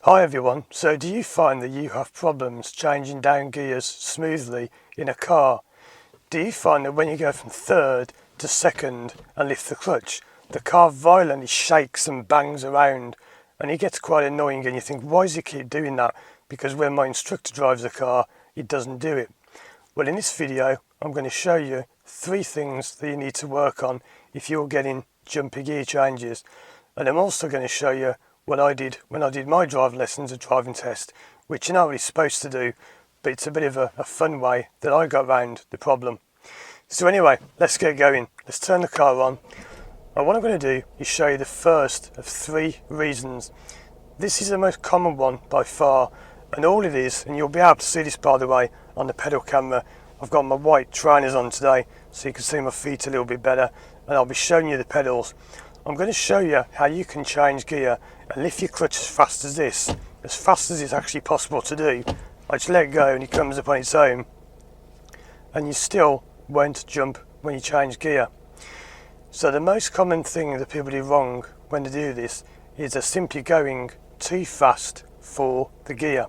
Hi everyone, so do you find that you have problems changing down gears smoothly in a car? Do you find that when you go from third to second and lift the clutch, the car violently shakes and bangs around and it gets quite annoying and you think, why does he keep doing that? Because when my instructor drives the car, it doesn't do it. Well, in this video, I'm going to show you 3 things that you need to work on if you're getting jumpy gear changes. And I'm also going to show you what I did when I did my drive lessons and driving test, which you're not really supposed to do, but it's a bit of a fun way that I got around the problem. So anyway, let's get going. Let's turn the car on. And what I'm going to do is show you the first of 3 reasons. This is the most common one by far, and all it is, and you'll be able to see this by the way on the pedal camera. I've got my white trainers on today so you can see my feet a little bit better, and I'll be showing you the pedals. I'm going to show you how you can change gear and lift your clutch as fast as this, as fast as it's actually possible to do. I just let go and it comes up on its own, and you still won't jump when you change gear. So the most common thing that people do wrong when they do this is they're simply going too fast for the gear.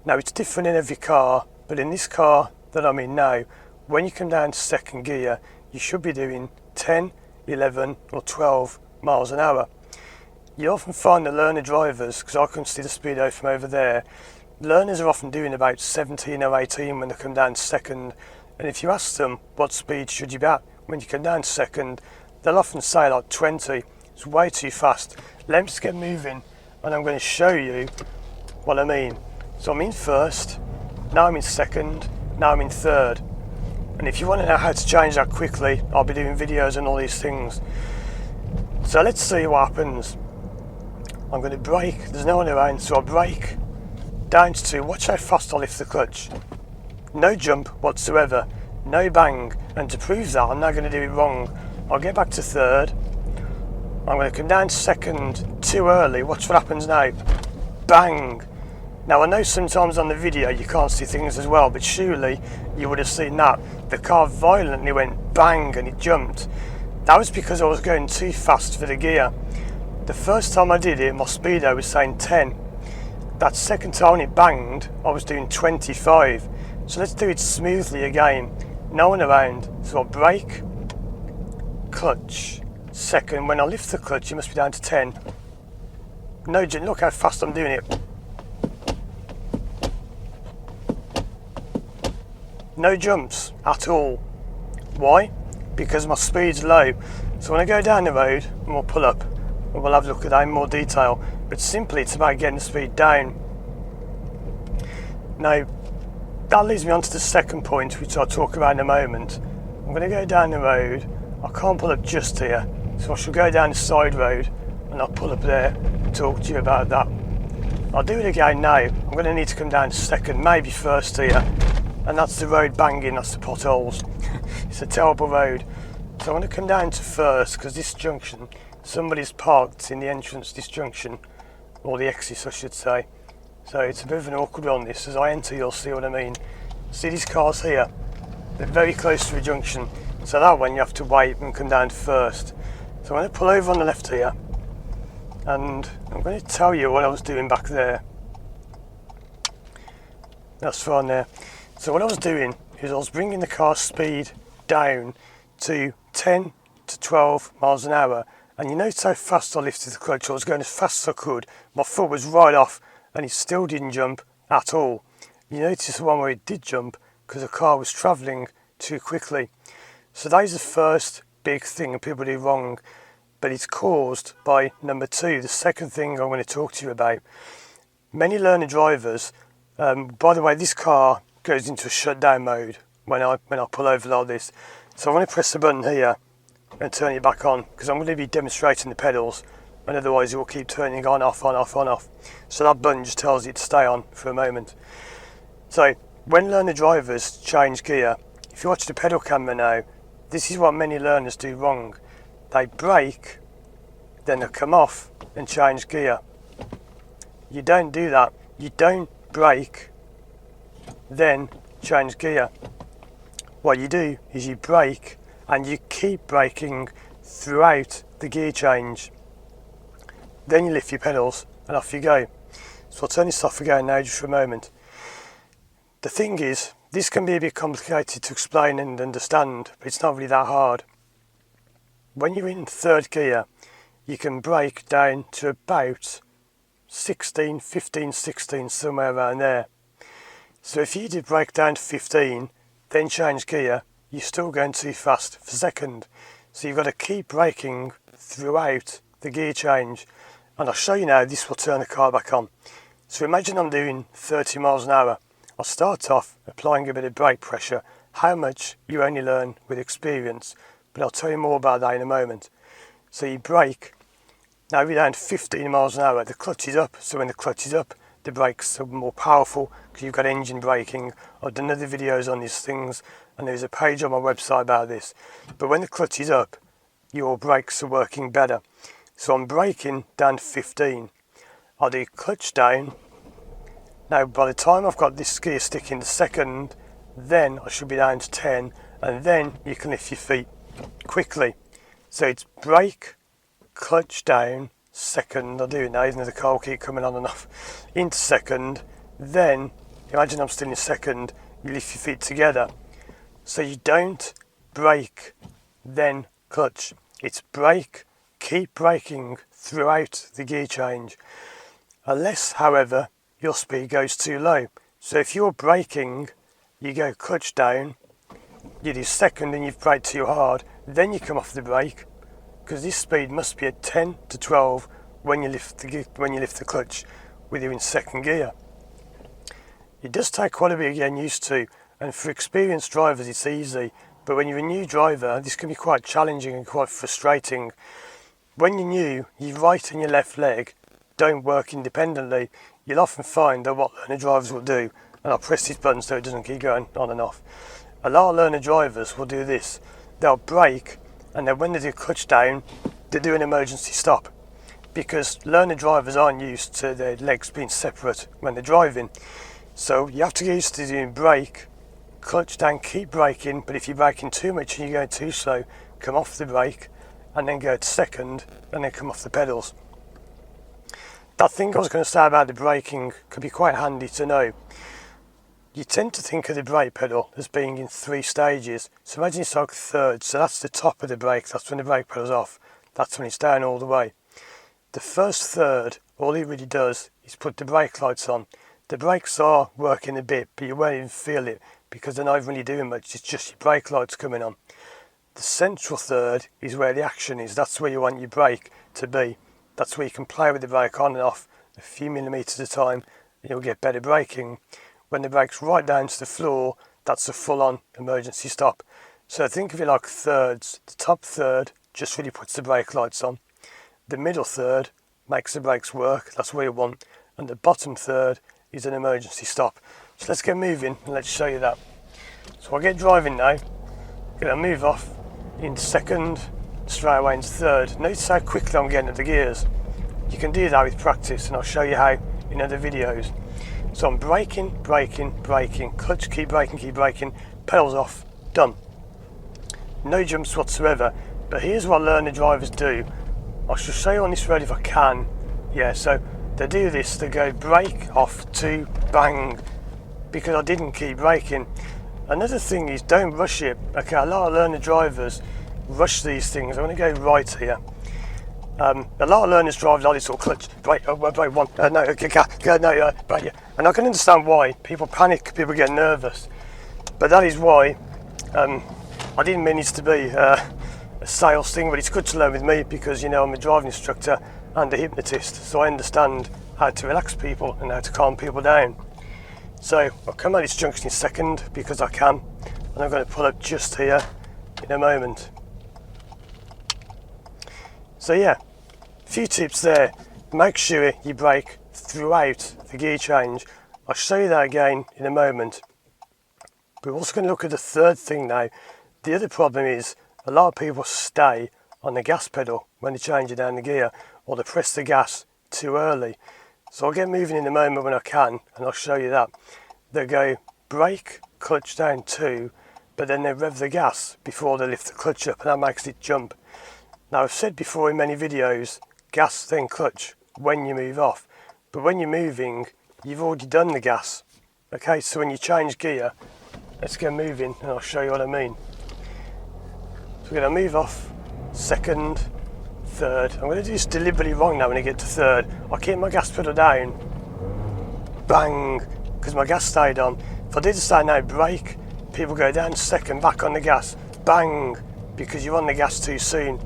Now it's different in every car, but in this car that I'm in now, when you come down to second gear, you should be doing 10, 11 or 12 miles an hour. You often find that learner drivers, because I can see the speedo from over there, learners are often doing about 17 or 18 when they come down to second, and if you ask them what speed should you be at when you come down to second, they'll often say like 20. It's way too fast. Let me just get moving and I'm going to show you what I mean. So I'm in first, now I'm in second, now I'm in third. And if you want to know how to change that quickly, I'll be doing videos on all these things. So let's see what happens. I'm going to brake, there's no one around, so I'll brake down to 2. Watch how fast I lift the clutch. No jump whatsoever, no bang. And to prove that, I'm now going to do it wrong. I'll get back to third. I'm going to come down to second too early. Watch what happens now. Bang. Now I know sometimes on the video you can't see things as well, but surely you would have seen that. The car violently went bang and it jumped. That was because I was going too fast for the gear. The first time I did it, my speedo was saying 10. That second time it banged, I was doing 25. So let's do it smoothly again. No one around. So I'll brake, clutch, second. When I lift the clutch, it must be down to 10. No jump. Look how fast I'm doing it. No jumps at all. Why? Because my speed's low. So when I go down the road and we'll pull up and we'll have a look at that in more detail, but simply it's about getting the speed down. Now that leads me on to the second point, which I'll talk about in a moment. I'm going to go down the road. I can't pull up just here, so I shall go down the side road and I'll pull up there and talk to you about that. I'll do it again now. I'm going to need to come down to second, maybe first here. And that's the road banging, that's the potholes. It's a terrible road. So I'm going to come down to first, because this junction, somebody's parked in the entrance to this junction, or the exit I should say. So it's a bit of an awkward one this. As I enter you'll see what I mean. See these cars here? They're very close to a junction. So that one you have to wait and come down to first. So I'm going to pull over on the left here. And I'm going to tell you what I was doing back there. That's fine there. So what I was doing is I was bringing the car's speed down to 10 to 12 miles an hour, and you notice how fast I lifted the clutch. I was going as fast as I could. My foot was right off and it still didn't jump at all. You notice the one where it did jump because the car was travelling too quickly. So that is the first big thing that people do wrong, but it's caused by number 2, the second thing I'm going to talk to you about. Many learner drivers, by the way, this car goes into a shutdown mode when I pull over like this. So I'm going to press the button here and turn it back on, because I'm going to be demonstrating the pedals, and otherwise it will keep turning on, off, on, off, on, off. So that button just tells it to stay on for a moment. So when learner drivers change gear, if you watch the pedal camera now, this is what many learners do wrong. They brake, then they come off and change gear. You don't do that. You don't brake, then change gear. What you do is you brake and you keep braking throughout the gear change. Then you lift your pedals and off you go. So I'll turn this off again now just for a moment. The thing is, this can be a bit complicated to explain and understand, but it's not really that hard. When you're in third gear, you can brake down to about 16, 15, 16, somewhere around there. So if you did brake down to 15, then change gear, you're still going too fast for second. So you've got to keep braking throughout the gear change. And I'll show you now, this will turn the car back on. So imagine I'm doing 30 miles an hour. I'll start off applying a bit of brake pressure, how much you only learn with experience, but I'll tell you more about that in a moment. So you brake, now you're down to 15 miles an hour, the clutch is up, so when the clutch is up, the brakes are more powerful because you've got engine braking. I've done other videos on these things and there's a page on my website about this. But when the clutch is up, your brakes are working better. So I'm braking down to 15. I'll do clutch down. Now by the time I've got this gear stick in the second, then I should be down to 10, and then you can lift your feet quickly. So it's brake, clutch down, second, I'll do it now even though the car will keep coming on and off, into second, then imagine I'm still in second, you lift your feet together. So you don't brake, then clutch. It's brake, keep braking throughout the gear change. Unless, however, your speed goes too low. So if you're braking, you go clutch down, you do second and you've braked too hard, then you come off the brake, because this speed must be at 10 to 12 when you lift the clutch with you in second gear. It does take quite a bit of getting used to, and for experienced drivers it's easy, but when you're a new driver this can be quite challenging and quite frustrating. When you're new, your right and your left leg don't work independently. You'll often find that what learner drivers will do, and I'll press this button so it doesn't keep going on and off. A lot of learner drivers will do this. They'll brake, and then when they do clutch down, they do an emergency stop. Because learner drivers aren't used to their legs being separate when they're driving. So you have to get used to doing brake, clutch down, keep braking, but if you're braking too much and you're going too slow, come off the brake, and then go to second, and then come off the pedals. That thing I was going to say about the braking could be quite handy to know. You tend to think of the brake pedal as being in 3 stages. So imagine it's like third, so that's the top of the brake, that's when the brake pedal's off, that's when it's down all the way. The first third, all it really does is put the brake lights on. The brakes are working a bit, but you won't even feel it because they're not really doing much, it's just your brake lights coming on. The central third is where the action is, that's where you want your brake to be. That's where you can play with the brake on and off a few millimetres at a time and you'll get better braking. When the brake's right down to the floor, that's a full-on emergency stop. So think of it like thirds. The top third just really puts the brake lights on. The middle third makes the brakes work, that's what you want. And the bottom third is an emergency stop. So let's get moving and let's show you that. So I'll get driving now. Gonna move off into second, straight away into third. Notice how quickly I'm getting at the gears. You can do that with practice and I'll show you how in other videos. So I'm braking, clutch, keep braking, pedals off, done. No jumps whatsoever, but here's what learner drivers do. I shall show you on this road if I can. Yeah, so they do this, they go brake off to bang, because I didn't keep braking. Another thing is don't rush it. Okay, a lot of learner drivers rush these things. I'm going to go right here. A lot of learners drive like this, or clutch, brake, brake one, brake, yeah. And I can understand why. People panic, people get nervous. But that is why, I didn't mean this to be a sales thing, but it's good to learn with me because, you know, I'm a driving instructor and a hypnotist, so I understand how to relax people and how to calm people down. So I'll come out this junction in second because I can, and I'm going to pull up just here in a moment. So yeah, a few tips there. Make sure you brake throughout the gear change. I'll show you that again in a moment. But we're also going to look at the third thing now. The other problem is a lot of people stay on the gas pedal when they're changing down the gear, or they press the gas too early. So I'll get moving in a moment when I can, and I'll show you that. They go brake, clutch down too, but then they rev the gas before they lift the clutch up, and that makes it jump. Now I've said before in many videos, gas then clutch when you move off, but when you're moving, you've already done the gas. Okay, so when you change gear, let's get moving and I'll show you what I mean. So we're going to move off second, third. I'm going to do this deliberately wrong now when I get to third. I'll keep my gas pedal down, bang, because my gas stayed on. If I did say now brake, people go down to second, back on the gas, bang, because you're on the gas too soon.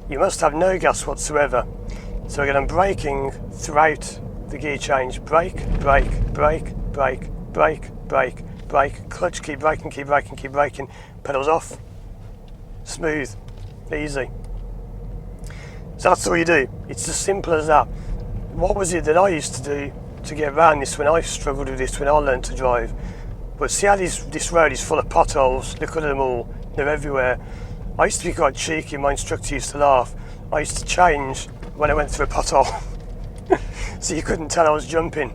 You must have no gas whatsoever. So again, I'm braking throughout the gear change. Brake, brake, brake, brake, brake, brake, brake, clutch, keep braking, keep braking, keep braking, pedals off, smooth, easy. So that's all you do. It's as simple as that. What was it that I used to do to get around this when I struggled with this when I learned to drive? But see how this road is full of potholes, look at them all, they're everywhere. I used to be quite cheeky, my instructor used to laugh. I used to change when I went through a pothole, so you couldn't tell I was jumping.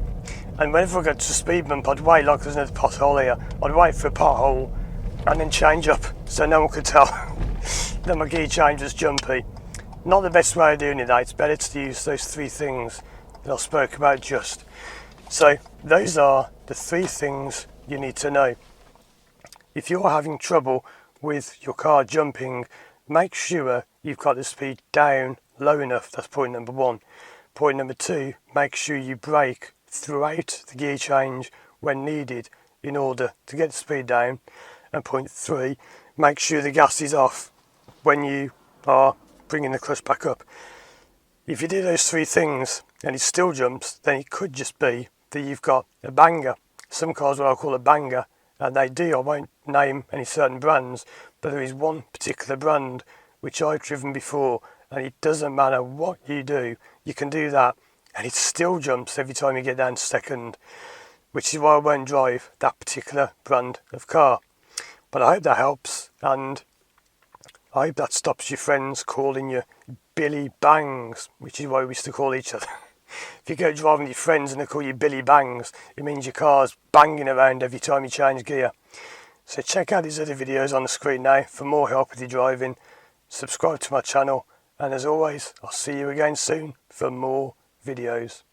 And whenever I got to a speed bump, I'd wait like there's another pothole here. I'd wait for a pothole and then change up so no one could tell that my gear change was jumpy. Not the best way of doing it though, it's better to use those three things that I spoke about just. So those are the three things you need to know. If you're having trouble with your car jumping, make sure you've got the speed down low enough. That's point number one. Point number two, make sure you brake throughout the gear change when needed in order to get the speed down. And point three, make sure the gas is off when you are bringing the clutch back up. If you do those three things and it still jumps, then it could just be that you've got a banger. Some cars what I'll call a banger, and they do. I won't name any certain brands, but there is one particular brand which I've driven before, and it doesn't matter what you do, you can do that and it still jumps every time you get down to second, which is why I won't drive that particular brand of car. But I hope that helps, and I hope that stops your friends calling you Billy Bangs, which is what we used to call each other. If you go driving with your friends and they call you Billy Bangs, it means your car's banging around every time you change gear. So check out these other videos on the screen now for more help with your driving. Subscribe to my channel, and as always, I'll see you again soon for more videos.